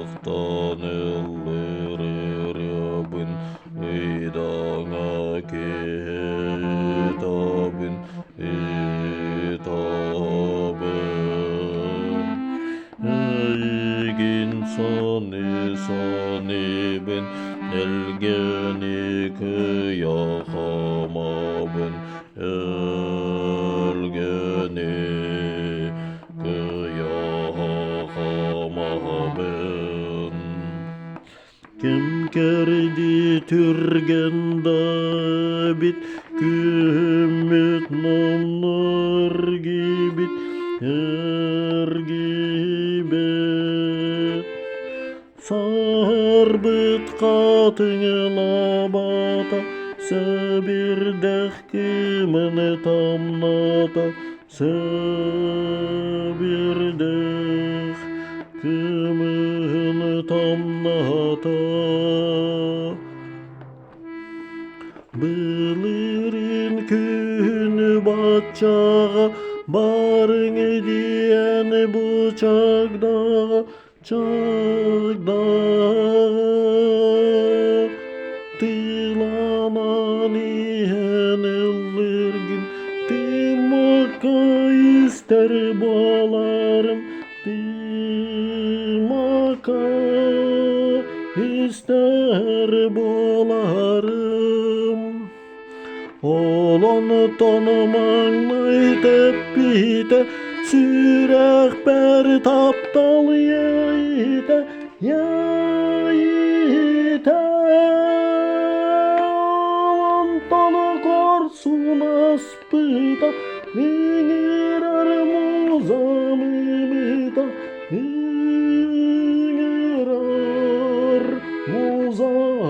Irak'tan eller eryabın, Eydana kitabın, hitabın. Ey insani sani ben, elgeni kıyahamabın, elgeni kıyahamabın. Kim kerdi türgende bit, kümmet namlar gibi, her gibi. Sarbıt katına bata, sebirdeh kimene tamnata, sebirdeh kimene tamnata. Bilirin günü bıçağa, barın diyen bıçakta, çakda. Tilanan ihen ellergin, timaka ister balarım, timaka ister balarım. Olanı tanımanay tepite, sürek ber taptal yeyte, yeyte. Olan tanı korsun aspıda, vingirer muzamimita, vingirer muzamimita.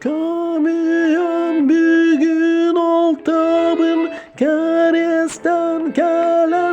Kamiyan bir gün altabın, keristen kele